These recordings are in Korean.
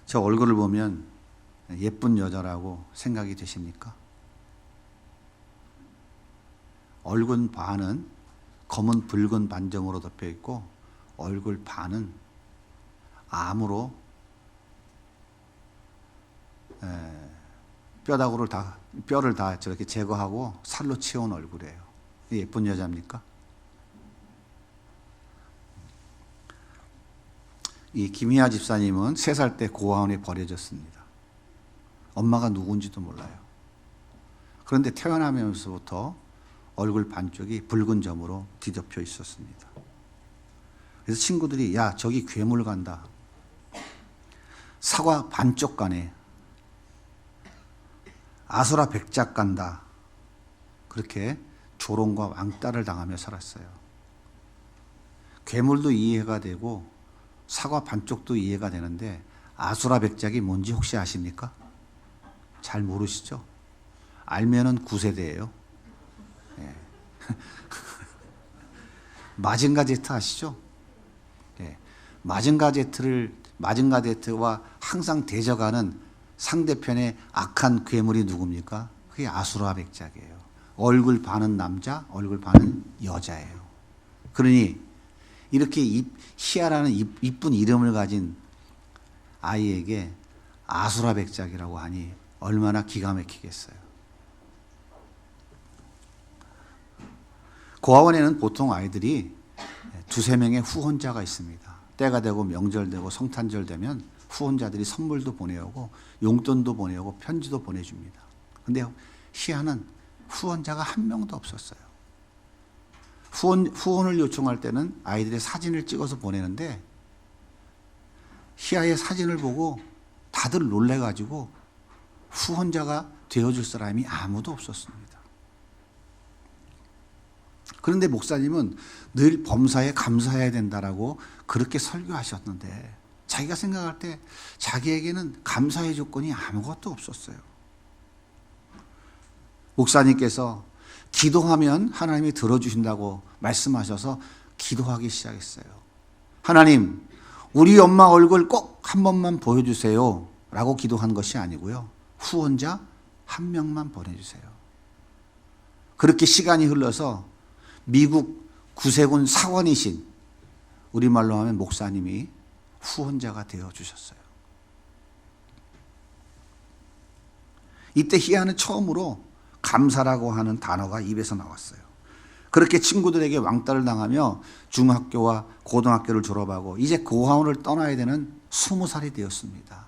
저 얼굴을 보면 예쁜 여자라고 생각이 되십니까? 얼굴 반은 검은 붉은 반점으로 덮여 있고 얼굴 반은 암으로 뼈를 다 저렇게 제거하고 살로 채운 얼굴이에요. 예쁜 여자입니까? 이 김희아 집사님은 3살 때 고아원에 버려졌습니다. 엄마가 누군지도 몰라요. 그런데 태어나면서부터 얼굴 반쪽이 붉은 점으로 뒤덮여 있었습니다. 그래서 친구들이 야 저기 괴물 간다. 사과 반쪽 가네. 아수라 백작 간다. 그렇게 조롱과 왕따를 당하며 살았어요. 괴물도 이해가 되고 사과 반쪽도 이해가 되는데 아수라 백작이 뭔지 혹시 아십니까? 잘 모르시죠? 알면은 9세대예요. 예. 마징가 제트 아시죠? 예. 마징가 제트와 항상 대적하는 상대편의 악한 괴물이 누굽니까? 그게 아수라 백작이에요. 얼굴 반은 남자, 얼굴 반은 여자예요. 그러니 이렇게 희아라는 이쁜 이름을 가진 아이에게 아수라 백작이라고 하니 얼마나 기가 막히겠어요. 고아원에는 보통 아이들이 2-3명의 후원자가 있습니다. 때가 되고 명절 되고 성탄절 되면 후원자들이 선물도 보내오고 용돈도 보내오고 편지도 보내줍니다. 그런데 희아는 후원자가 한 명도 없었어요. 후원을 요청할 때는 아이들의 사진을 찍어서 보내는데 희아의 사진을 보고 다들 놀래가지고 후원자가 되어줄 사람이 아무도 없었습니다. 그런데 목사님은 늘 범사에 감사해야 된다라고 그렇게 설교하셨는데 자기가 생각할 때 자기에게는 감사의 조건이 아무것도 없었어요. 목사님께서 기도하면 하나님이 들어주신다고 말씀하셔서 기도하기 시작했어요. 하나님, 우리 엄마 얼굴 꼭 한 번만 보여주세요 라고 기도한 것이 아니고요. 후원자 한 명만 보내주세요. 그렇게 시간이 흘러서 미국 구세군 사원이신 우리말로 하면 목사님이 후원자가 되어주셨어요. 이때 희아는 처음으로 감사라고 하는 단어가 입에서 나왔어요. 그렇게 친구들에게 왕따를 당하며 중학교와 고등학교를 졸업하고 이제 고아원을 떠나야 되는 20살이 되었습니다.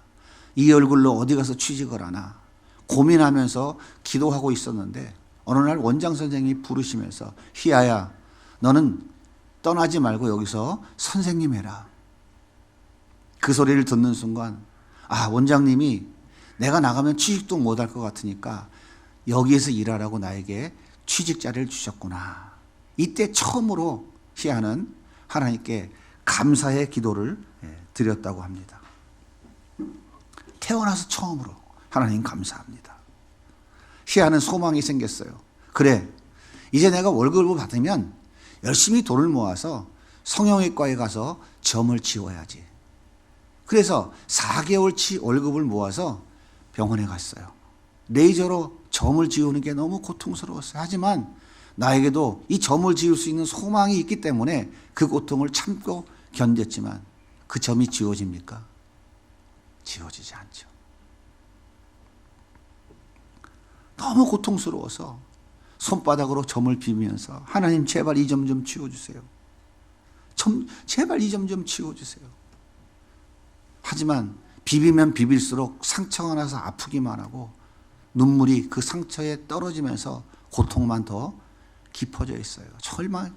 이 얼굴로 어디 가서 취직을 하나 고민하면서 기도하고 있었는데 어느 날 원장 선생님이 부르시면서 희아야 너는 떠나지 말고 여기서 선생님 해라. 그 소리를 듣는 순간 원장님이 내가 나가면 취직도 못할 것 같으니까 여기에서 일하라고 나에게 취직 자리를 주셨구나. 이때 처음으로 희아는 하나님께 감사의 기도를 드렸다고 합니다. 태어나서 처음으로 하나님 감사합니다. 희아는 소망이 생겼어요. 그래, 이제 내가 월급을 받으면 열심히 돈을 모아서 성형외과에 가서 점을 지워야지. 그래서 4개월치 월급을 모아서 병원에 갔어요. 레이저로 점을 지우는 게 너무 고통스러웠어요. 하지만 나에게도 이 점을 지울 수 있는 소망이 있기 때문에 그 고통을 참고 견뎠지만 그 점이 지워집니까? 지워지지 않죠. 너무 고통스러워서 손바닥으로 점을 비비면서 하나님 제발 이 점 좀 지워주세요. 제발 이 점 좀 지워주세요. 하지만 비비면 비빌수록 상처가 나서 아프기만 하고 눈물이 그 상처에 떨어지면서 고통만 더 깊어져 있어요.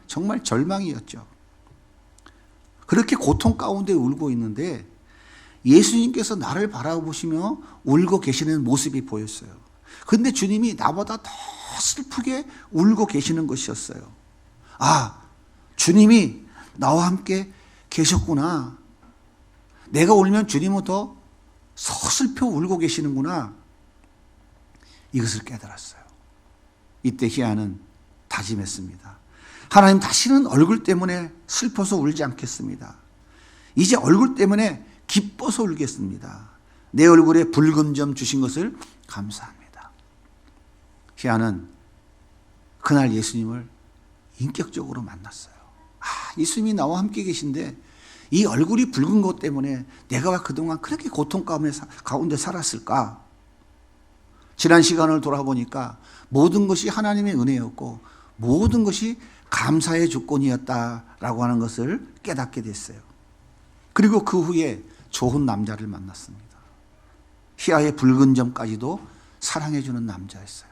정말 절망이었죠. 그렇게 고통 가운데 울고 있는데 예수님께서 나를 바라보시며 울고 계시는 모습이 보였어요. 그런데 주님이 나보다 더 슬프게 울고 계시는 것이었어요. 주님이 나와 함께 계셨구나. 내가 울면 주님은 더 서슬퍼 울고 계시는구나. 이것을 깨달았어요. 이때 희아는 다짐했습니다. 하나님, 다시는 얼굴 때문에 슬퍼서 울지 않겠습니다. 이제 얼굴 때문에 기뻐서 울겠습니다. 내 얼굴에 붉은 점 주신 것을 감사합니다. 희아는 그날 예수님을 인격적으로 만났어요. 예수님이 나와 함께 계신데 이 얼굴이 붉은 것 때문에 내가 왜 그동안 그렇게 고통 가운데 살았을까? 지난 시간을 돌아보니까 모든 것이 하나님의 은혜였고 모든 것이 감사의 조건이었다라고 하는 것을 깨닫게 됐어요. 그리고 그 후에 좋은 남자를 만났습니다. 희아의 붉은 점까지도 사랑해주는 남자였어요.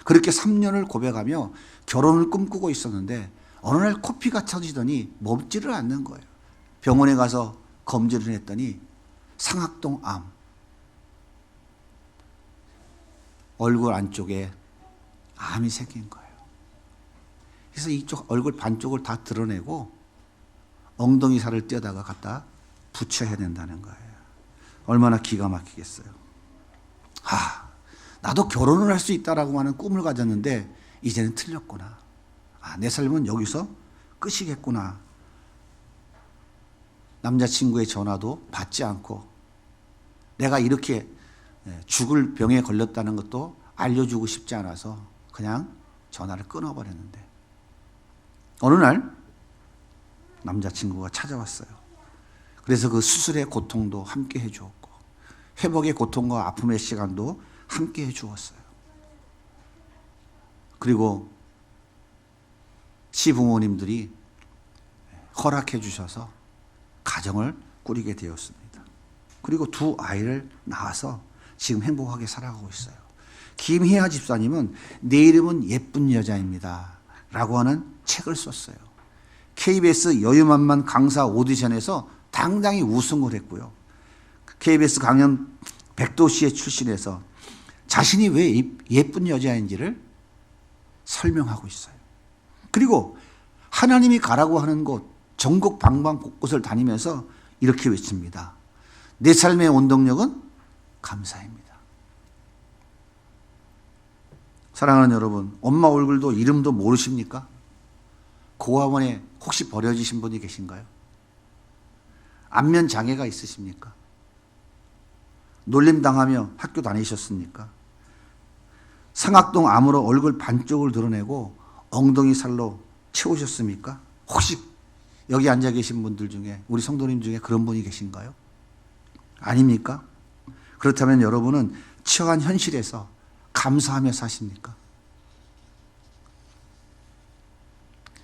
그렇게 3년을 고백하며 결혼을 꿈꾸고 있었는데 어느 날 코피가 터지더니 멈지를 않는 거예요. 병원에 가서 검진을 했더니 상악동 암, 얼굴 안쪽에 암이 생긴 거예요. 그래서 이쪽 얼굴 반쪽을 다 드러내고 엉덩이 살을 떼다가 갖다 붙여야 된다는 거예요. 얼마나 기가 막히겠어요. 나도 결혼을 할 수 있다라고 하는 꿈을 가졌는데 이제는 틀렸구나. 내 삶은 여기서 끝이겠구나. 남자친구의 전화도 받지 않고 내가 이렇게 죽을 병에 걸렸다는 것도 알려주고 싶지 않아서 그냥 전화를 끊어버렸는데 어느 날 남자친구가 찾아왔어요. 그래서 그 수술의 고통도 함께 해주었고 회복의 고통과 아픔의 시간도 함께 해주었어요. 그리고 시부모님들이 허락해 주셔서 가정을 꾸리게 되었습니다. 그리고 두 아이를 낳아서 지금 행복하게 살아가고 있어요. 김희아 집사님은 내 이름은 예쁜 여자입니다 라고 하는 책을 썼어요. KBS 여유만만 강사 오디션에서 당당히 우승을 했고요. KBS 강연 백도시에 출신해서 자신이 왜 예쁜 여자인지를 설명하고 있어요. 그리고 하나님이 가라고 하는 곳 전국 방방곳곳을 다니면서 이렇게 외칩니다. 내 삶의 원동력은 감사입니다. 사랑하는 여러분, 엄마 얼굴도 이름도 모르십니까? 고아원에 혹시 버려지신 분이 계신가요? 안면 장애가 있으십니까? 놀림당하며 학교 다니셨습니까? 상악동 암으로 얼굴 반쪽을 드러내고 엉덩이 살로 채우셨습니까? 혹시 여기 앉아 계신 분들 중에 우리 성도님 중에 그런 분이 계신가요? 아닙니까? 그렇다면 여러분은 처한 현실에서 감사하며 사십니까?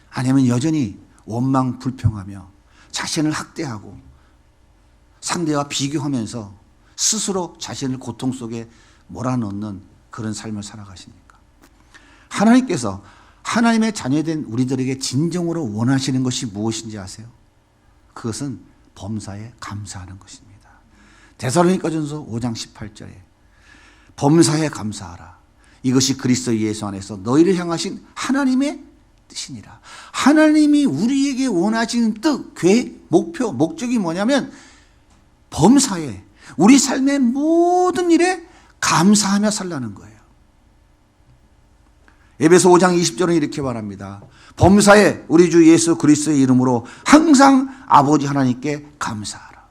아니면 여전히 원망 불평하며 자신을 학대하고 상대와 비교하면서 스스로 자신을 고통 속에 몰아넣는 그런 삶을 살아가십니까? 하나님께서 하나님의 자녀된 우리들에게 진정으로 원하시는 것이 무엇인지 아세요? 그것은 범사에 감사하는 것입니다. 데살로니가전서 5장 18절에 범사에 감사하라. 이것이 그리스도 예수 안에서 너희를 향하신 하나님의 뜻이니라. 하나님이 우리에게 원하시는 뜻, 계획, 목표, 목적이 뭐냐면 범사에 우리 삶의 모든 일에 감사하며 살라는 거예요. 에베소 5장 20절은 이렇게 말합니다. 범사에 우리 주 예수 그리스도의 이름으로 항상 아버지 하나님께 감사하라.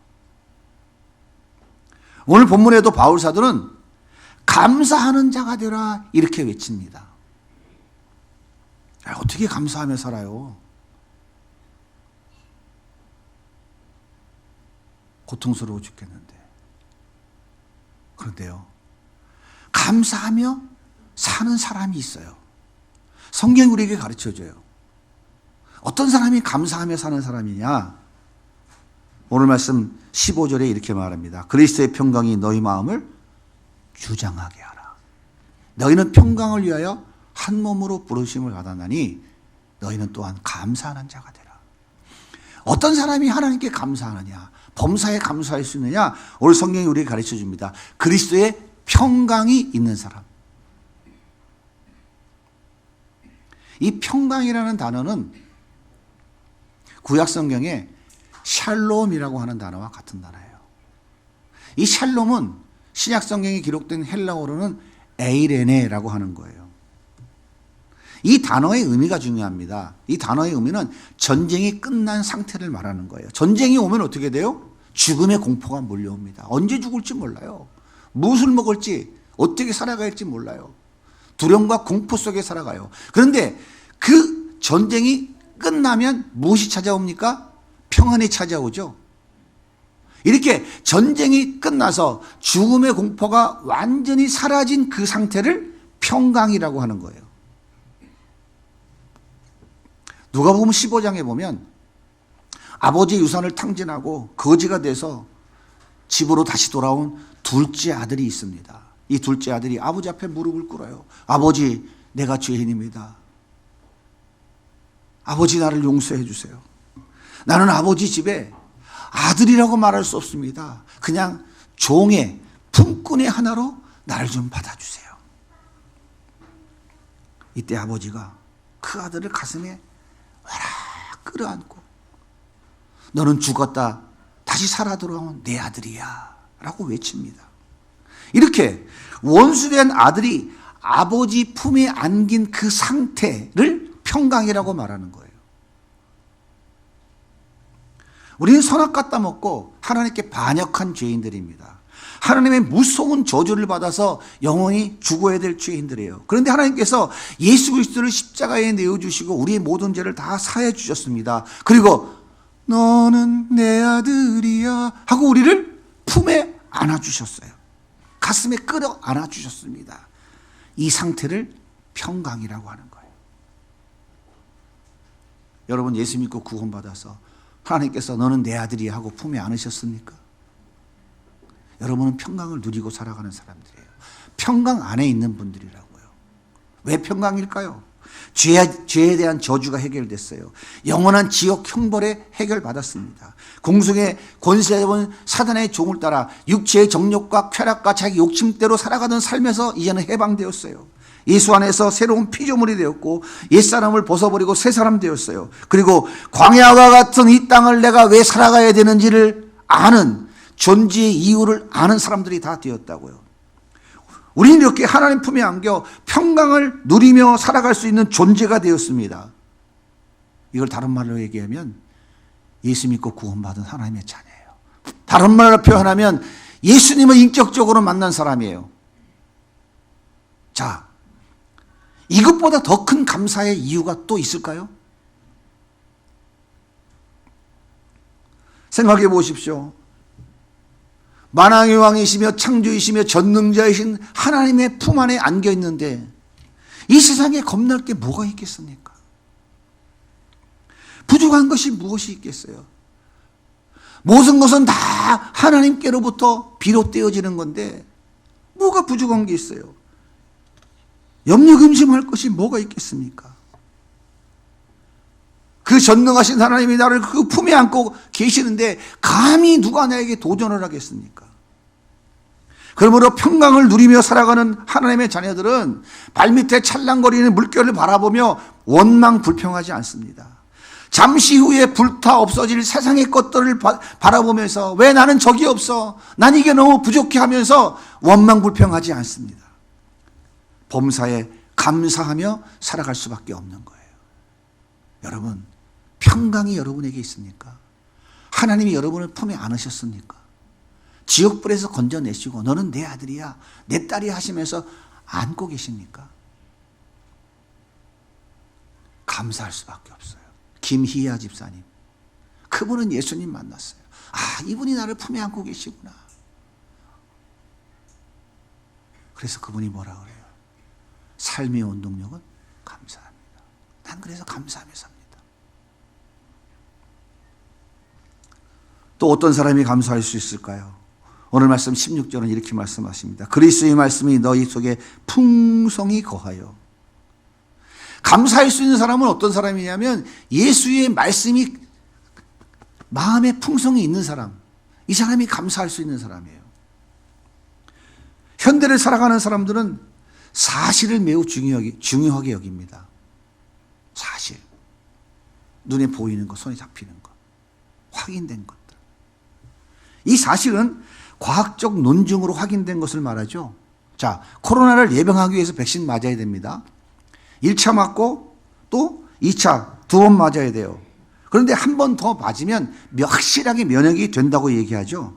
오늘 본문에도 바울 사도는 감사하는 자가 되라 이렇게 외칩니다. 어떻게 감사하며 살아요? 고통스러워 죽겠는데. 그런데요, 감사하며 사는 사람이 있어요. 성경이 우리에게 가르쳐줘요. 어떤 사람이 감사하며 사는 사람이냐? 오늘 말씀 15절에 이렇게 말합니다. 그리스도의 평강이 너희 마음을 주장하게 하라. 너희는 평강을 위하여 한 몸으로 부르심을 받았나니 너희는 또한 감사하는 자가 되라. 어떤 사람이 하나님께 감사하느냐? 범사에 감사할 수 있느냐? 오늘 성경이 우리에게 가르쳐 줍니다. 그리스도의 평강이 있는 사람. 이 평강이라는 단어는 구약 성경에 샬롬이라고 하는 단어와 같은 단어예요. 이 샬롬은 신약 성경에 기록된 헬라어로는 에이레네라고 하는 거예요. 이 단어의 의미가 중요합니다. 이 단어의 의미는 전쟁이 끝난 상태를 말하는 거예요. 전쟁이 오면 어떻게 돼요? 죽음의 공포가 몰려옵니다. 언제 죽을지 몰라요. 무엇을 먹을지, 어떻게 살아갈지 몰라요. 두려움과 공포 속에 살아가요. 그런데 그 전쟁이 끝나면 무엇이 찾아옵니까? 평안이 찾아오죠. 이렇게 전쟁이 끝나서 죽음의 공포가 완전히 사라진 그 상태를 평강이라고 하는 거예요. 누가복음 15장에 보면 아버지의 유산을 탕진하고 거지가 돼서 집으로 다시 돌아온 둘째 아들이 있습니다. 이 둘째 아들이 아버지 앞에 무릎을 꿇어요. 아버지, 내가 죄인입니다. 아버지, 나를 용서해 주세요. 나는 아버지 집에 아들이라고 말할 수 없습니다. 그냥 종의 품꾼의 하나로 나를 좀 받아주세요. 이때 아버지가 그 아들을 가슴에 와락 끌어안고 너는 죽었다 다시 살아 돌아온 내 아들이야 라고 외칩니다. 이렇게 원수된 아들이 아버지 품에 안긴 그 상태를 평강이라고 말하는 거예요. 우리는 선악 따먹고 하나님께 반역한 죄인들입니다. 하나님의 무서운 저주를 받아서 영원히 죽어야 될 죄인들이에요. 그런데 하나님께서 예수 그리스도를 십자가에 내어주시고 우리의 모든 죄를 다 사해 주셨습니다. 그리고 너는 내 아들이야 하고 우리를 품에 안아주셨어요. 가슴에 끌어 안아주셨습니다. 이 상태를 평강이라고 하는 거예요. 여러분, 예수 믿고 구원받아서 하나님께서 너는 내 아들이야 하고 품에 안으셨습니까? 여러분은 평강을 누리고 살아가는 사람들이에요. 평강 안에 있는 분들이라고요. 왜 평강일까요? 죄에 대한 저주가 해결됐어요. 영원한 지옥 형벌에 해결받았습니다. 공중의 권세 잡은 사단의 종을 따라 육체의 정욕과 쾌락과 자기 욕심대로 살아가던 삶에서 이제는 해방되었어요. 예수 안에서 새로운 피조물이 되었고 옛사람을 벗어버리고 새 사람 되었어요. 그리고 광야와 같은 이 땅을 내가 왜 살아가야 되는지를 아는, 존재의 이유를 아는 사람들이 다 되었다고요. 우리는 이렇게 하나님 품에 안겨 평강을 누리며 살아갈 수 있는 존재가 되었습니다. 이걸 다른 말로 얘기하면 예수 믿고 구원받은 하나님의 자녀예요. 다른 말로 표현하면 예수님을 인격적으로 만난 사람이에요. 자, 이것보다 더 큰 감사의 이유가 또 있을까요? 생각해 보십시오. 만왕의 왕이시며 창조이시며 전능자이신 하나님의 품 안에 안겨 있는데 이 세상에 겁날 게 뭐가 있겠습니까? 부족한 것이 무엇이 있겠어요? 모든 것은 다 하나님께로부터 비롯되어지는 건데 뭐가 부족한 게 있어요? 염려금심할 것이 뭐가 있겠습니까? 그 전능하신 하나님이 나를 그 품에 안고 계시는데 감히 누가 나에게 도전을 하겠습니까? 그러므로 평강을 누리며 살아가는 하나님의 자녀들은 발밑에 찰랑거리는 물결을 바라보며 원망 불평하지 않습니다. 잠시 후에 불타 없어질 세상의 것들을 바라보면서 왜 나는 적이 없어? 난 이게 너무 부족해 하면서 원망 불평하지 않습니다. 범사에 감사하며 살아갈 수밖에 없는 거예요. 여러분, 평강이 여러분에게 있습니까? 하나님이 여러분을 품에 안으셨습니까? 지옥불에서 건져내시고 너는 내 아들이야, 내 딸이야 하시면서 안고 계십니까? 감사할 수밖에 없어요. 김희아 집사님, 그분은 예수님 만났어요. 아, 이분이 나를 품에 안고 계시구나. 그래서 그분이 뭐라 그래요? 삶의 원동력은 감사합니다. 난 그래서 감사하며 삽니다. 또 어떤 사람이 감사할 수 있을까요? 오늘 말씀 16절은 이렇게 말씀하십니다. 그리스도의 말씀이 너희 속에 풍성히 거하여. 감사할 수 있는 사람은 어떤 사람이냐면 예수의 말씀이 마음에 풍성히 있는 사람, 이 사람이 감사할 수 있는 사람이에요. 현대를 살아가는 사람들은 사실을 매우 중요하게 여깁니다. 사실, 눈에 보이는 것, 손에 잡히는 것, 확인된 것들. 이 사실은 과학적 논증으로 확인된 것을 말하죠. 자, 코로나를 예방하기 위해서 백신 맞아야 됩니다. 1차 맞고 또 2차 2번 맞아야 돼요. 그런데 한 번 더 맞으면 확실하게 면역이 된다고 얘기하죠.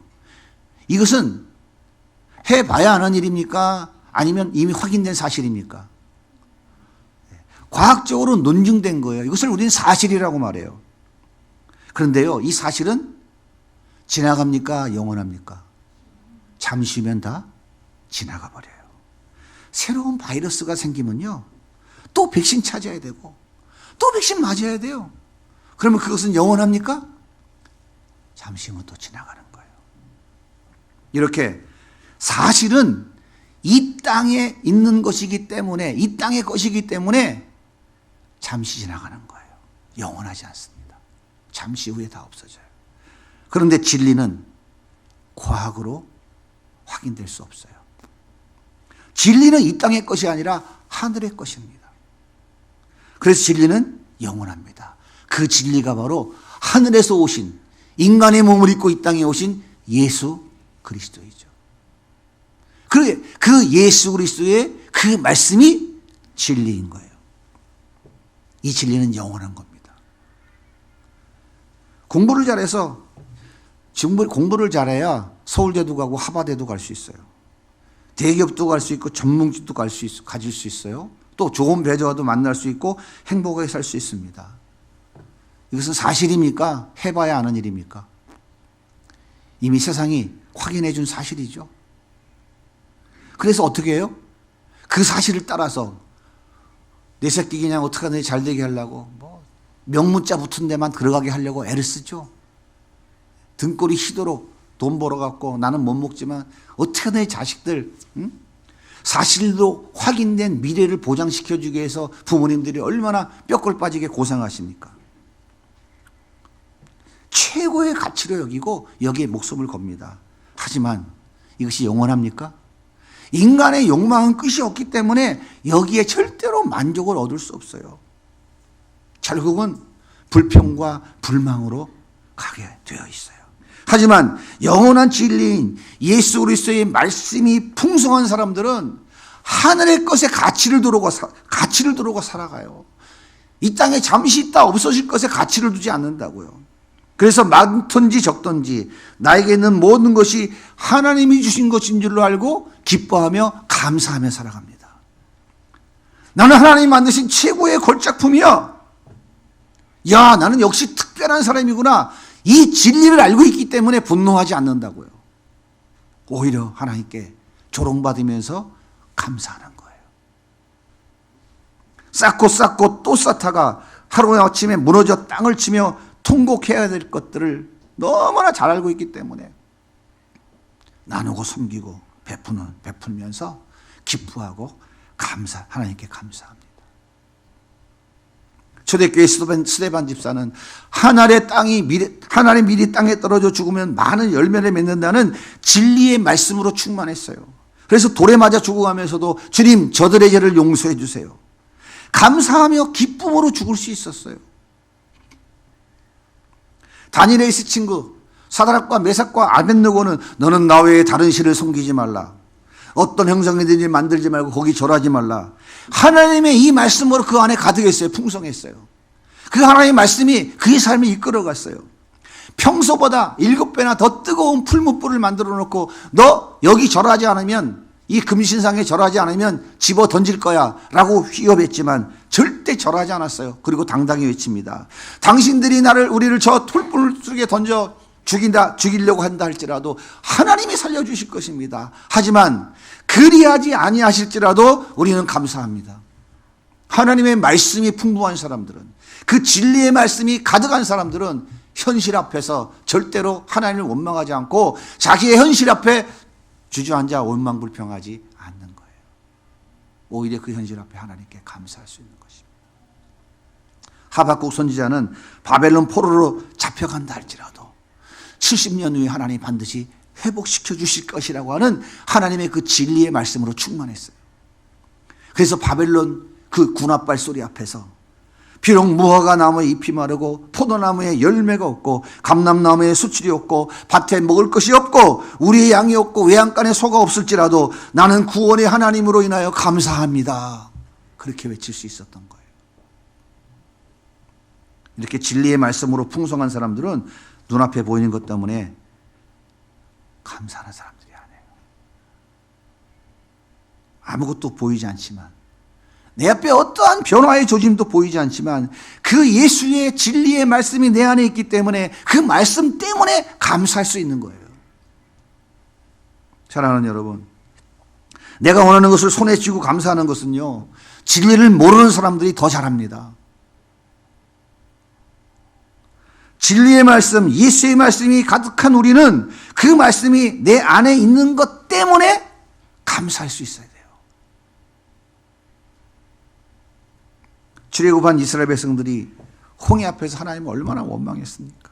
이것은 해봐야 하는 일입니까? 아니면 이미 확인된 사실입니까? 과학적으로 논증된 거예요. 이것을 우리는 사실이라고 말해요. 그런데요, 이 사실은 지나갑니까? 영원합니까? 잠시 후면 다 지나가 버려요. 새로운 바이러스가 생기면요, 또 백신 찾아야 되고 또 백신 맞아야 돼요. 그러면 그것은 영원합니까? 잠시 후면 또 지나가는 거예요. 이렇게 사실은 이 땅에 있는 것이기 때문에, 이 땅의 것이기 때문에 잠시 지나가는 거예요. 영원하지 않습니다. 잠시 후에 다 없어져요. 그런데 진리는 과학으로 확인될 수 없어요. 진리는 이 땅의 것이 아니라 하늘의 것입니다. 그래서 진리는 영원합니다. 그 진리가 바로 하늘에서 오신, 인간의 몸을 입고 이 땅에 오신 예수 그리스도이죠. 그 예수 그리스도의 그 말씀이 진리인 거예요. 이 진리는 영원한 겁니다. 공부를 잘해서, 공부를 잘해야 서울대도 가고 하버드도 갈 수 있어요. 대기업도 갈 수 있고 전문직도 가질 수 있어요. 또 좋은 배우자도 만날 수 있고 행복하게 살 수 있습니다. 이것은 사실입니까? 해봐야 아는 일입니까? 이미 세상이 확인해 준 사실이죠. 그래서 어떻게 해요? 그 사실을 따라서 내 새끼 그냥 어떻게 하든지 잘 되게 하려고 명문자 붙은 데만 들어가게 하려고 애를 쓰죠. 등골이 휘도록 돈 벌어갖고 나는 못 먹지만 어떻게 하든지 자식들, 사실로 확인된 미래를 보장시켜주기 위해서 부모님들이 얼마나 뼈골 빠지게 고생하십니까? 최고의 가치로 여기고 여기에 목숨을 겁니다. 하지만 이것이 영원합니까? 인간의 욕망은 끝이 없기 때문에 여기에 절대로 만족을 얻을 수 없어요. 결국은 불평과 불망으로 가게 되어 있어요. 하지만 영원한 진리인 예수 그리스도의 말씀이 풍성한 사람들은 하늘의 것에 가치를 두르고 살아가요. 이 땅에 잠시 있다 없어질 것에 가치를 두지 않는다고요. 그래서 많든지 적든지 나에게 있는 모든 것이 하나님이 주신 것인 줄로 알고 기뻐하며 감사하며 살아갑니다. 나는 하나님이 만드신 최고의 걸작품이야. 야, 나는 역시 특별한 사람이구나. 이 진리를 알고 있기 때문에 분노하지 않는다고요. 오히려 하나님께 조롱받으면서 감사하는 거예요. 쌓고 또 쌓다가 하루아침에 무너져 땅을 치며 통곡해야 될 것들을 너무나 잘 알고 있기 때문에 나누고 섬기고 베풀면서 기뻐하고 하나님께 감사합니다. 초대교회 스데반 집사는 하나님의 밀이 땅에 떨어져 죽으면 많은 열매를 맺는다는 진리의 말씀으로 충만했어요. 그래서 돌에 맞아 죽어가면서도 주님, 저들의 죄를 용서해 주세요. 감사하며 기쁨으로 죽을 수 있었어요. 다니엘의 친구 사드락과 메삭과 아벳느고는 너는 나 외에 다른 신을 섬기지 말라. 어떤 형상이든지 만들지 말고 거기 절하지 말라. 하나님의 이 말씀으로 그 안에 가득했어요. 풍성했어요. 그 하나님의 말씀이 그의 삶을 이끌어갔어요. 평소보다 7배나 더 뜨거운 풀무불을 만들어 놓고 너 여기 절하지 않으면, 이 금신상에 절하지 않으면 집어 던질 거야 라고 위협했지만 절대 절하지 않았어요. 그리고 당당히 외칩니다. 당신들이 우리를 저 풀불 속에 던져 죽이려고 한다 할지라도 하나님이 살려주실 것입니다. 하지만 그리하지 아니하실지라도 우리는 감사합니다. 하나님의 말씀이 풍부한 사람들은, 그 진리의 말씀이 가득한 사람들은 현실 앞에서 절대로 하나님을 원망하지 않고 자기의 현실 앞에 주저앉아 원망불평하지 않는 거예요. 오히려 그 현실 앞에 하나님께 감사할 수 있는 것입니다. 하박국 선지자는 바벨론 포로로 잡혀간다 할지라도 70년 후에 하나님이 반드시 회복시켜 주실 것이라고 하는 하나님의 그 진리의 말씀으로 충만했어요. 그래서 바벨론 그 군합발 소리 앞에서 비록 무화과 나무에 잎이 마르고 포도나무에 열매가 없고 감람나무에 수출이 없고 밭에 먹을 것이 없고 우리의 양이 없고 외양간에 소가 없을지라도 나는 구원의 하나님으로 인하여 감사합니다. 그렇게 외칠 수 있었던 거예요. 이렇게 진리의 말씀으로 풍성한 사람들은 눈앞에 보이는 것 때문에 감사하는 사람들이 아니에요. 아무것도 보이지 않지만, 내 앞에 어떠한 변화의 조짐도 보이지 않지만 그 예수의 진리의 말씀이 내 안에 있기 때문에 그 말씀 때문에 감사할 수 있는 거예요. 사랑하는 여러분, 내가 원하는 것을 손에 쥐고 감사하는 것은요, 진리를 모르는 사람들이 더 잘합니다. 진리의 말씀, 예수의 말씀이 가득한 우리는 그 말씀이 내 안에 있는 것 때문에 감사할 수 있어야 돼요. 출애굽한 이스라엘 백성들이 홍해 앞에서 하나님을 얼마나 원망했습니까?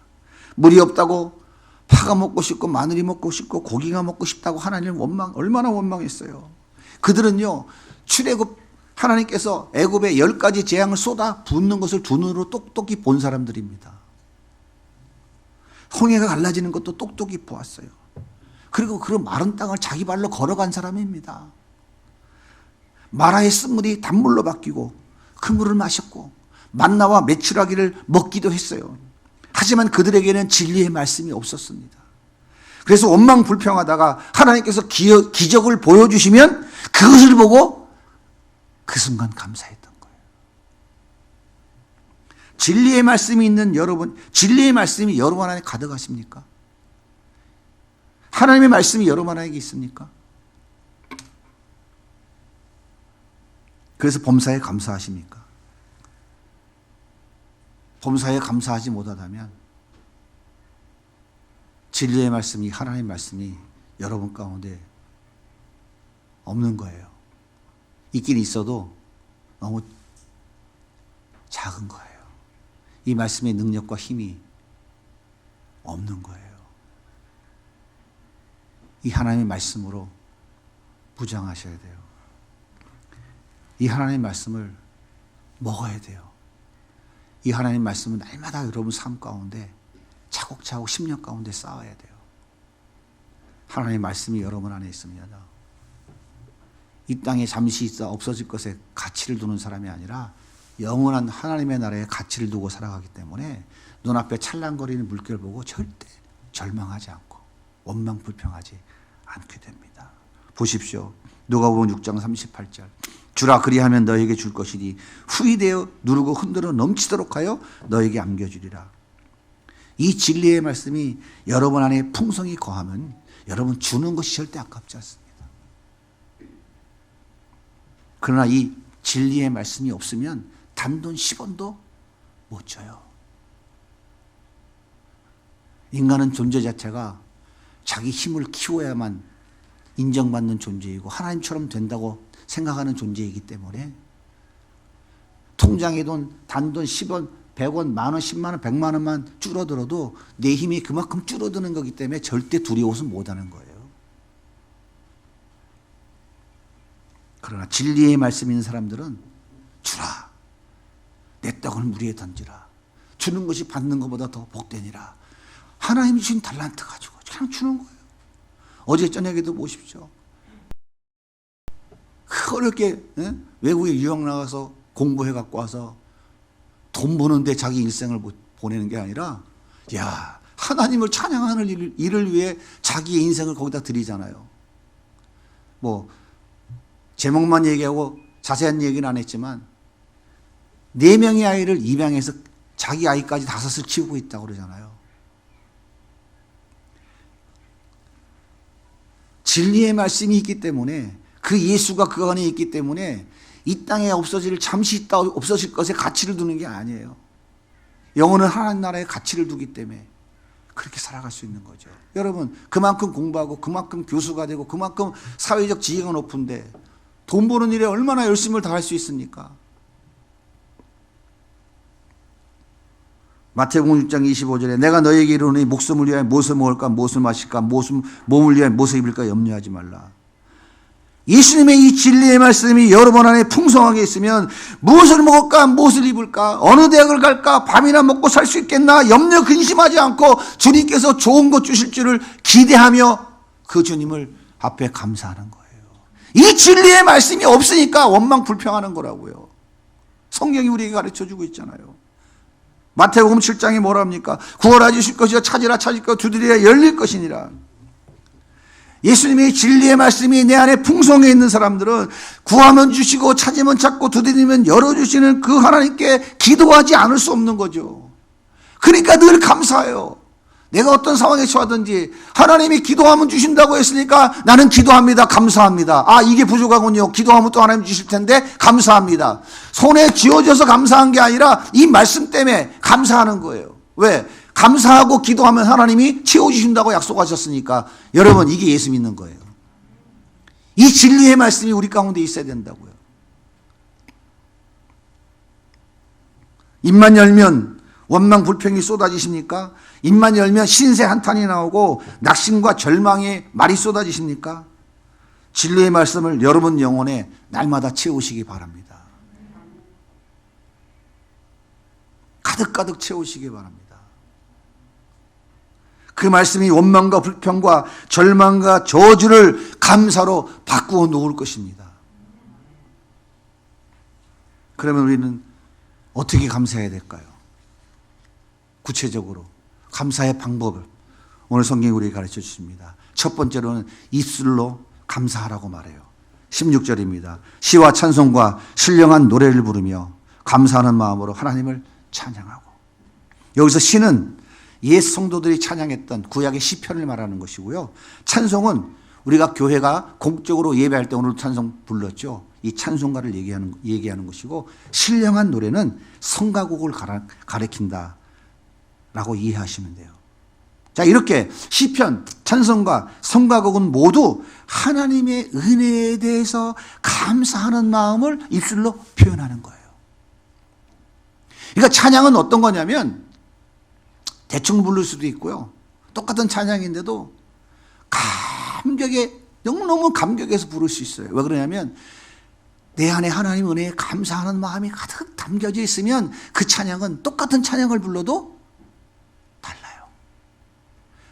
물이 없다고 파가 먹고 싶고 마늘이 먹고 싶고 고기가 먹고 싶다고 하나님을 얼마나 원망했어요. 그들은요, 출애굽 하나님께서 애굽에 10가지 재앙을 쏟아 붓는 것을 두 눈으로 똑똑히 본 사람들입니다. 홍해가 갈라지는 것도 똑똑히 보았어요. 그리고 그 마른 땅을 자기 발로 걸어간 사람입니다. 마라의 쓴물이 단물로 바뀌고 그 물을 마셨고 만나와 메추라기를 먹기도 했어요. 하지만 그들에게는 진리의 말씀이 없었습니다. 그래서 원망불평하다가 하나님께서 기적을 보여주시면 그것을 보고 그 순간 감사했던 거예요. 진리의 말씀이 있는 여러분, 진리의 말씀이 여러분 안에 가득하십니까? 하나님의 말씀이 여러분 안에 있습니까? 그래서 범사에 감사하십니까? 범사에 감사하지 못하다면 진리의 말씀이, 하나님의 말씀이 여러분 가운데 없는 거예요. 있긴 있어도 너무 작은 거예요. 이 말씀의 능력과 힘이 없는 거예요. 이 하나님의 말씀으로 무장하셔야 돼요. 이 하나님의 말씀을 먹어야 돼요. 이 하나님의 말씀은 날마다 여러분 삶 가운데 차곡차곡 10년 가운데 쌓아야 돼요. 하나님의 말씀이 여러분 안에 있으면 이 땅에 잠시 있어 없어질 것에 가치를 두는 사람이 아니라 영원한 하나님의 나라에 가치를 두고 살아가기 때문에 눈앞에 찰랑거리는 물결을 보고 절대 절망하지 않고 원망불평하지 않게 됩니다. 보십시오. 누가복음 6장 38절. 주라 그리하면 너에게 줄 것이니 후히 되어 누르고 흔들어 넘치도록 하여 너에게 안겨주리라. 이 진리의 말씀이 여러분 안에 풍성히 거하면 여러분 주는 것이 절대 아깝지 않습니다. 그러나 이 진리의 말씀이 없으면 단돈 10원도 못 줘요. 인간은 존재 자체가 자기 힘을 키워야만 인정받는 존재이고 하나님처럼 된다고 생각하는 존재이기 때문에 통장에 돈 단돈 10원, 100원, 만원, 10만원, 100만원만 줄어들어도 내 힘이 그만큼 줄어드는 거기 때문에 절대 두려워서는 못하는 거예요. 그러나 진리의 말씀 있는 사람들은 주라. 내 떡을 무리에 던지라. 주는 것이 받는 것보다 더 복되니라. 하나님이 주신 달란트 가지고 그냥 주는 거예요. 어제 저녁에도 보십시오. 그렇게 외국에 유학 나가서 공부해 갖고 와서 돈 버는데 자기 일생을 보내는 게 아니라 야 하나님을 찬양하는 일을 위해 자기의 인생을 거기다 드리잖아요. 뭐 제목만 얘기하고 자세한 얘기는 안 했지만 4명의 아이를 입양해서 자기 아이까지 5을 키우고 있다고 그러잖아요. 진리의 말씀이 있기 때문에 그 예수가 그 안에 있기 때문에 이 땅에 잠시 있다 없어질 것에 가치를 두는 게 아니에요. 영혼은 하나님 나라에 가치를 두기 때문에 그렇게 살아갈 수 있는 거죠. 여러분 그만큼 공부하고 그만큼 교수가 되고 그만큼 사회적 지위가 높은데 돈 버는 일에 얼마나 열심을 다할 수 있습니까? 마태복음 6장 25절에 내가 너에게 이르노니 목숨을 위하여 무엇을 먹을까 무엇을 마실까 몸을 위하여 무엇을 입을까 염려하지 말라. 예수님의 이 진리의 말씀이 여러분 안에 풍성하게 있으면 무엇을 먹을까 무엇을 입을까 어느 대학을 갈까 밥이나 먹고 살 수 있겠나 염려 근심하지 않고 주님께서 좋은 것 주실 줄을 기대하며 그 주님을 앞에 감사하는 거예요. 이 진리의 말씀이 없으니까 원망 불평하는 거라고요. 성경이 우리에게 가르쳐주고 있잖아요. 마태복음 7장이 뭐라 합니까? 구하라 주실 것이요 찾으라 찾을 것 두드리라 열릴 것이니라. 예수님의 진리의 말씀이 내 안에 풍성해 있는 사람들은 구하면 주시고 찾으면 찾고 두드리면 열어주시는 그 하나님께 기도하지 않을 수 없는 거죠. 그러니까 늘 감사해요. 내가 어떤 상황에 처하든지 하나님이 기도하면 주신다고 했으니까 나는 기도합니다. 감사합니다. 아, 이게 부족하군요. 기도하면 또 하나님 주실 텐데 감사합니다. 손에 쥐어져서 감사한 게 아니라 이 말씀 때문에 감사하는 거예요. 왜? 감사하고 기도하면 하나님이 채워주신다고 약속하셨으니까. 여러분, 이게 예수 믿는 거예요. 이 진리의 말씀이 우리 가운데 있어야 된다고요. 입만 열면 원망 불평이 쏟아지십니까? 입만 열면 신세 한탄이 나오고 낙심과 절망의 말이 쏟아지십니까? 진리의 말씀을 여러분 영혼에 날마다 채우시기 바랍니다. 가득가득 채우시기 바랍니다. 그 말씀이 원망과 불평과 절망과 저주를 감사로 바꾸어 놓을 것입니다. 그러면 우리는 어떻게 감사해야 될까요? 구체적으로 감사의 방법을 오늘 성경이 우리에게 가르쳐 주십니다. 첫 번째로는 입술로 감사하라고 말해요. 16절입니다. 시와 찬송과 신령한 노래를 부르며 감사하는 마음으로 하나님을 찬양하고. 여기서 시는 옛 성도들이 찬양했던 구약의 시편을 말하는 것이고요. 찬송은 우리가 교회가 공적으로 예배할 때 오늘 찬송 불렀죠. 이 찬송가를 얘기하는 것이고, 신령한 노래는 성가곡을 가리킨다 라고 이해하시면 돼요. 자, 이렇게 시편, 찬송가, 성가곡은 모두 하나님의 은혜에 대해서 감사하는 마음을 입술로 표현하는 거예요. 그러니까 찬양은 어떤 거냐면 대충 부를 수도 있고요. 똑같은 찬양인데도 너무너무 감격해서 부를 수 있어요. 왜 그러냐면 내 안에 하나님 은혜에 감사하는 마음이 가득 담겨져 있으면 그 찬양은 똑같은 찬양을 불러도 달라요.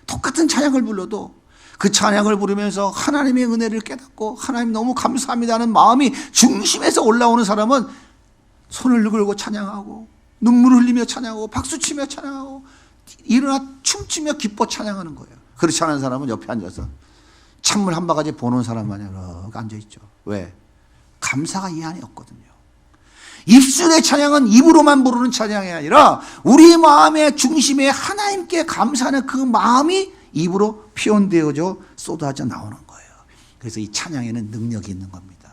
똑같은 찬양을 불러도 그 찬양을 부르면서 하나님의 은혜를 깨닫고 하나님 너무 감사합니다는 마음이 중심에서 올라오는 사람은 손을 걸고 찬양하고 눈물을 흘리며 찬양하고 박수치며 찬양하고 일어나 춤추며 기뻐 찬양하는 거예요. 그렇지 않은 사람은 옆에 앉아서 찬물 한 바가지 보는 사람 마냥 이렇게 앉아있죠. 왜? 감사가 이 안에 없거든요. 입술의 찬양은 입으로만 부르는 찬양이 아니라 우리 마음의 중심에 하나님께 감사하는 그 마음이 입으로 표현되어져 쏟아져 나오는 거예요. 그래서 이 찬양에는 능력이 있는 겁니다.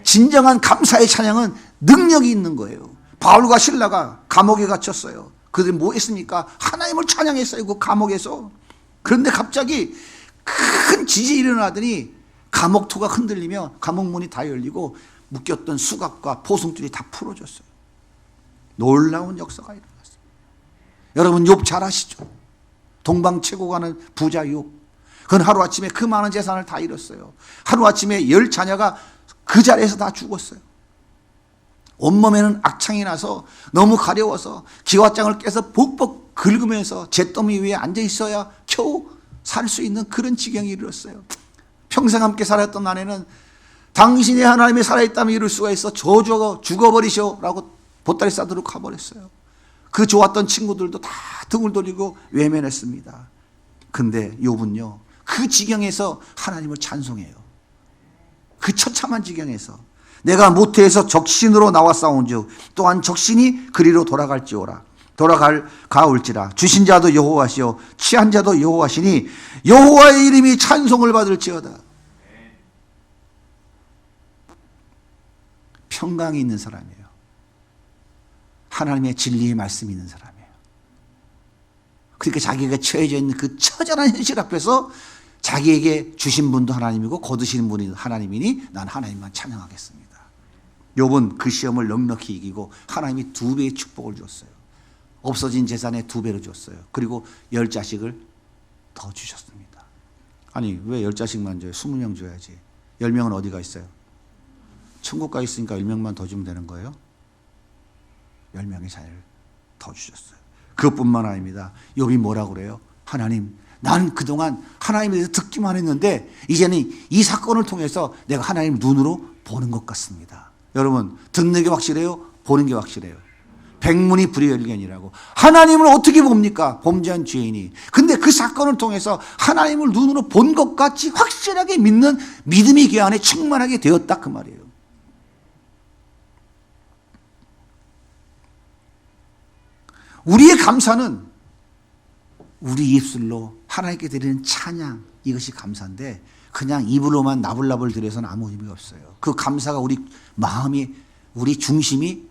진정한 감사의 찬양은 능력이 있는 거예요. 바울과 실라가 감옥에 갇혔어요. 그들이 뭐 했습니까? 하나님을 찬양했어요. 그 감옥에서. 그런데 갑자기 큰 지진이 일어나더니 감옥토가 흔들리며 감옥문이 다 열리고 묶였던 수갑과 포승줄이 다 풀어졌어요. 놀라운 역사가 일어났어요. 여러분 욥 잘 아시죠? 동방 최고가는 부자 욥. 그건 하루아침에 그 많은 재산을 다 잃었어요. 하루아침에 10 자녀가 그 자리에서 다 죽었어요. 온몸에는 악창이 나서 너무 가려워서 기와장을 깨서 벅벅 긁으면서 잿더미 위에 앉아 있어야 겨우 살 수 있는 그런 지경이 이르렀어요. 평생 함께 살았던 아내는 당신이 하나님이 살아있다면 이룰 수가 있어 죽어버리시오라고 보따리 싸들고 가버렸어요. 그 좋았던 친구들도 다 등을 돌리고 외면했습니다. 근데 욥은요 그 지경에서 하나님을 찬송해요. 그 처참한 지경에서 내가 모태에서 적신으로 나와 싸운즉 또한 적신이 그리로 돌아갈지라 주신 자도 여호와시요 취한 자도 여호와시니 여호와의 이름이 찬송을 받을지어다. 평강이 있는 사람이에요. 하나님의 진리의 말씀이 있는 사람이에요. 그러니까 자기가 처해져 있는 그 처절한 현실 앞에서 자기에게 주신 분도 하나님이고 거두시는 분이 하나님이니 난 하나님만 찬양하겠습니다. 욥은 그 시험을 넉넉히 이기고 하나님이 2배의 축복을 줬어요. 없어진 재산의 2배로 줬어요. 그리고 10자식을 더 주셨습니다. 아니 왜 10자식만 줘요? 20명 줘야지. 10명은 어디가 있어요? 천국 가 있으니까 10명만 더 주면 되는 거예요? 10명의 자녀를 더 주셨어요. 그것뿐만 아닙니다. 욥이 뭐라고 그래요? 하나님, 난 그동안 하나님에 대해서 듣기만 했는데 이제는 이 사건을 통해서 내가 하나님 눈으로 보는 것 같습니다. 여러분, 듣는 게 확실해요? 보는 게 확실해요? 백문이 불여일견이라고. 하나님을 어떻게 봅니까? 범죄한 죄인이. 근데 그 사건을 통해서 하나님을 눈으로 본 것 같이 확실하게 믿는 믿음이 그 안에 충만하게 되었다 그 말이에요. 우리의 감사는 우리 입술로 하나님께 드리는 찬양, 이것이 감사인데 그냥 입으로만 나불나불 드려서는 아무 의미가 없어요. 그 감사가 우리 마음이, 우리 중심이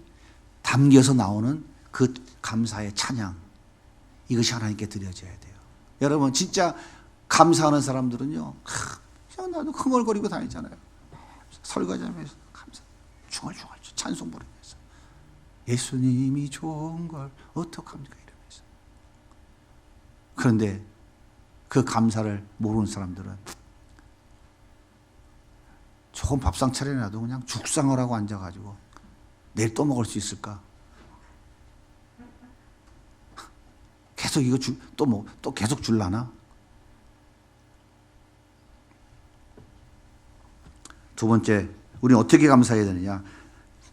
담겨서 나오는 그 감사의 찬양, 이것이 하나님께 드려져야 돼요. 여러분 진짜 감사하는 사람들은요, 그냥 나도 흥얼거리고 다니잖아요. 설거지하면서 감사, 중얼중얼 찬송 부르면서 예수님이 좋은 걸 어떡합니까 이러면서. 그런데 그 감사를 모르는 사람들은 조금 밥상 차려놔도 그냥 죽상을 하고 앉아가지고 내일 또 먹을 수 있을까? 계속 이거 또 계속 줄라나? 두 번째, 우리는 어떻게 감사해야 되느냐?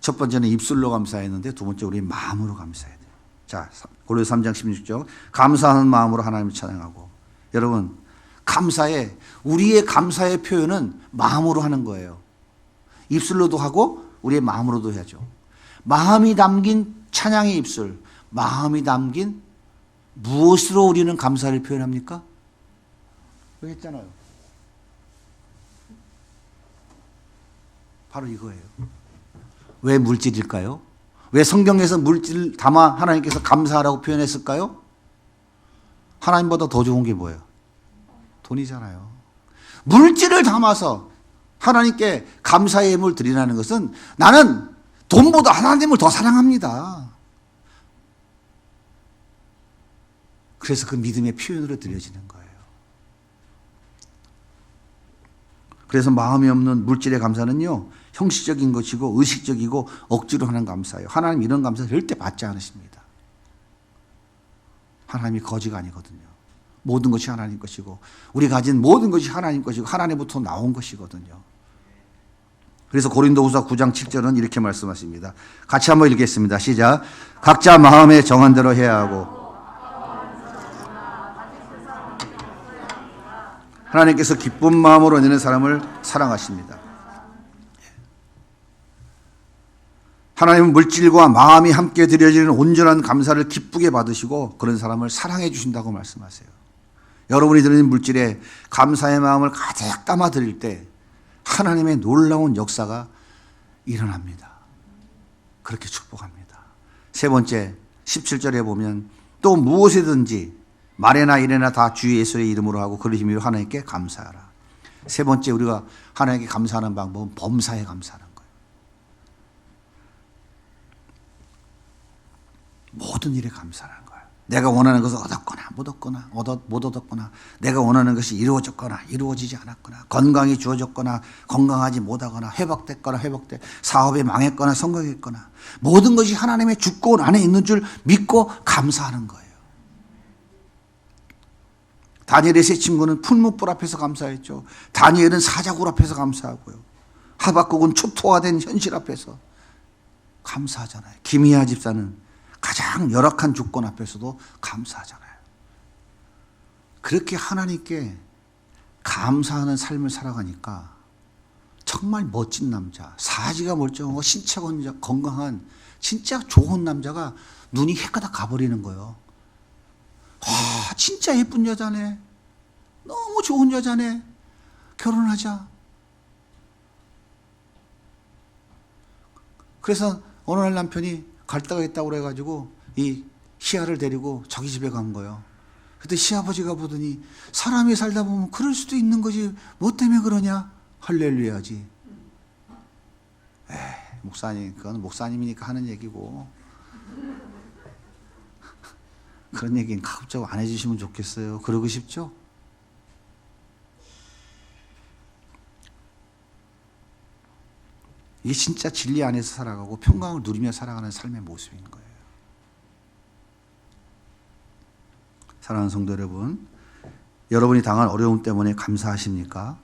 첫 번째는 입술로 감사했는데 두 번째 우리 마음으로 감사해야 돼요. 자, 고린도서 3장 16절. 감사하는 마음으로 하나님을 찬양하고. 여러분, 우리의 감사의 표현은 마음으로 하는 거예요. 입술로도 하고 우리의 마음으로도 해야죠. 마음이 담긴 찬양의 입술, 마음이 담긴 무엇으로 우리는 감사를 표현합니까? 여기 했잖아요. 바로 이거예요. 왜 물질일까요? 왜 성경에서 물질을 담아 하나님께서 감사하라고 표현했을까요? 하나님보다 더 좋은 게 뭐예요? 돈이잖아요. 물질을 담아서 하나님께 감사의 예물을 드리라는 것은 나는 돈보다 하나님을 더 사랑합니다. 그래서 그 믿음의 표현으로 드려지는 거예요. 그래서 마음이 없는 물질의 감사는요, 형식적인 것이고 의식적이고 억지로 하는 감사예요. 하나님 이런 감사 절대 받지 않으십니다. 하나님이 거지가 아니거든요. 모든 것이 하나님 것이고 우리 가진 모든 것이 하나님 것이고 하나님부터 나온 것이거든요. 그래서 고린도후서 9장 7절은 이렇게 말씀하십니다. 같이 한번 읽겠습니다. 시작. 각자 마음에 정한 대로 해야 하고 하나님께서 기쁜 마음으로 내는 사람을 사랑하십니다. 하나님은 물질과 마음이 함께 드려지는 온전한 감사를 기쁘게 받으시고 그런 사람을 사랑해 주신다고 말씀하세요. 여러분이 드리는 물질에 감사의 마음을 가득 담아 드릴 때 하나님의 놀라운 역사가 일어납니다. 그렇게 축복합니다. 세 번째 17절에 보면 또 무엇이든지 말에나 일에나 다 주 예수의 이름으로 하고 그를 힘입어 하나님께 감사하라. 세 번째 우리가 하나님께 감사하는 방법은 범사에 감사하는 거예요. 모든 일에 감사하는 거예요. 내가 원하는 것을 얻었거나 못 얻었거나 내가 원하는 것이 이루어졌거나 이루어지지 않았거나 건강이 주어졌거나 건강하지 못하거나 회복됐거나 사업이 망했거나 성공했거나 모든 것이 하나님의 주권 안에 있는 줄 믿고 감사하는 거예요. 다니엘의 세 친구는 풀무불 앞에서 감사했죠. 다니엘은 사자굴 앞에서 감사하고요. 하박국은 초토화된 현실 앞에서 감사하잖아요. 기미야 집사는 가장 열악한 조건 앞에서도 감사하잖아요. 그렇게 하나님께 감사하는 삶을 살아가니까 정말 멋진 남자, 사지가 멀쩡하고 신체가 건강한 진짜 좋은 남자가 눈이 헷가닥 가버리는 거예요. 진짜 예쁜 여자네. 너무 좋은 여자네. 결혼하자. 그래서 어느 날 남편이 갈 데가 있다고 그래가지고 이 시아를 데리고 자기 집에 간 거예요. 그때 시아버지가 보더니 사람이 살다 보면 그럴 수도 있는 거지 뭐 때문에 그러냐? 할렐루야지. 목사님, 그건 목사님이니까 하는 얘기고 그런 얘기는 가급적 안 해주시면 좋겠어요. 그러고 싶죠? 이게 진짜 진리 안에서 살아가고 평강을 누리며 살아가는 삶의 모습인 거예요. 사랑하는 성도 여러분, 여러분이 당한 어려움 때문에 감사하십니까?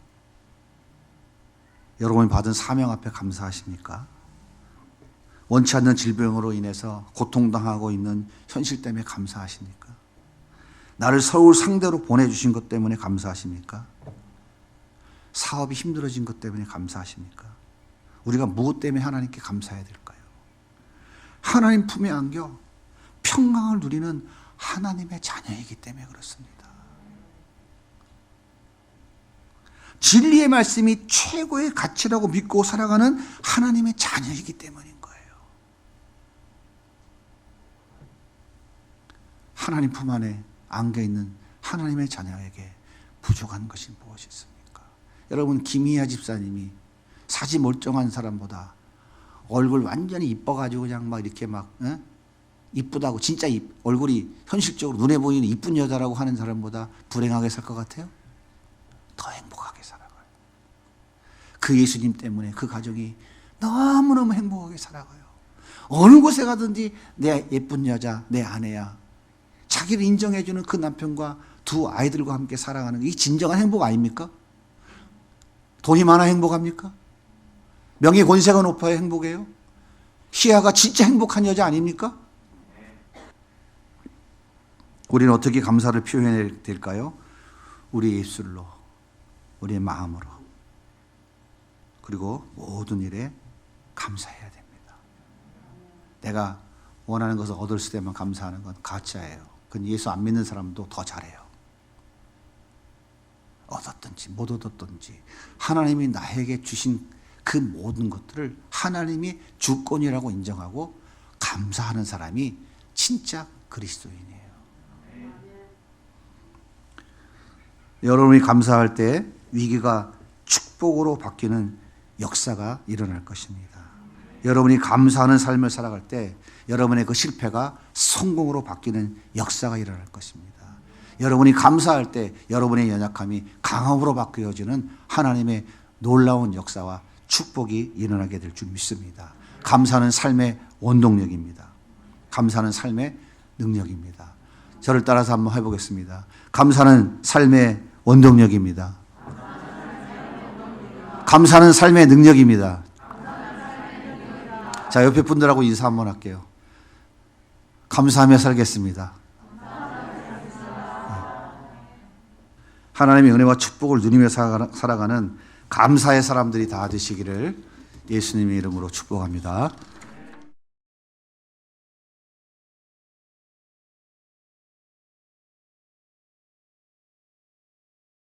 여러분이 받은 사명 앞에 감사하십니까? 원치 않는 질병으로 인해서 고통당하고 있는 현실 때문에 감사하십니까? 나를 서울 상대로 보내주신 것 때문에 감사하십니까? 사업이 힘들어진 것 때문에 감사하십니까? 우리가 무엇 때문에 하나님께 감사해야 될까요? 하나님 품에 안겨 평강을 누리는 하나님의 자녀이기 때문에 그렇습니다. 진리의 말씀이 최고의 가치라고 믿고 살아가는 하나님의 자녀이기 때문인 거예요. 하나님 품 안에 안겨있는 하나님의 자녀에게 부족한 것이 무엇이 있습니까? 여러분, 김희아 집사님이 사지 멀쩡한 사람보다 얼굴 완전히 이뻐가지고 그냥 막 이렇게 막 이쁘다고 진짜 얼굴이 현실적으로 눈에 보이는 이쁜 여자라고 하는 사람보다 불행하게 살 것 같아요? 더 행복하게 살아가요. 그 예수님 때문에 그 가정이 너무너무 행복하게 살아가요. 어느 곳에 가든지 내 예쁜 여자, 내 아내야, 자기를 인정해주는 그 남편과 두 아이들과 함께 살아가는 이 진정한 행복 아닙니까? 돈이 많아 행복합니까? 명예 권세가 높아야 행복해요? 희아가 진짜 행복한 여자 아닙니까? 우리는 어떻게 감사를 표현해야 될까요? 우리의 입술로, 우리의 마음으로, 그리고 모든 일에 감사해야 됩니다. 내가 원하는 것을 얻을 때만 감사하는 건 가짜예요. 그건 예수 안 믿는 사람도 더 잘해요. 얻었든지 못 얻었든지 하나님이 나에게 주신 그 모든 것들을 하나님이 주권이라고 인정하고 감사하는 사람이 진짜 그리스도인이에요. 여러분이 감사할 때 위기가 축복으로 바뀌는 역사가 일어날 것입니다. 여러분이 감사하는 삶을 살아갈 때 여러분의 그 실패가 성공으로 바뀌는 역사가 일어날 것입니다. 여러분이 감사할 때 여러분의 연약함이 강함으로 바뀌어지는 하나님의 놀라운 역사와 축복이 일어나게 될 줄 믿습니다. 감사는 삶의 원동력입니다. 감사는 삶의 능력입니다. 저를 따라서 한번 해보겠습니다. 감사는 삶의 원동력입니다. 감사는 삶의 능력입니다. 자, 옆에 분들하고 인사 한번 할게요. 감사하며 살겠습니다. 하나님의 은혜와 축복을 누리며 살아가는 감사의 사람들이 다 되시기를 예수님의 이름으로 축복합니다.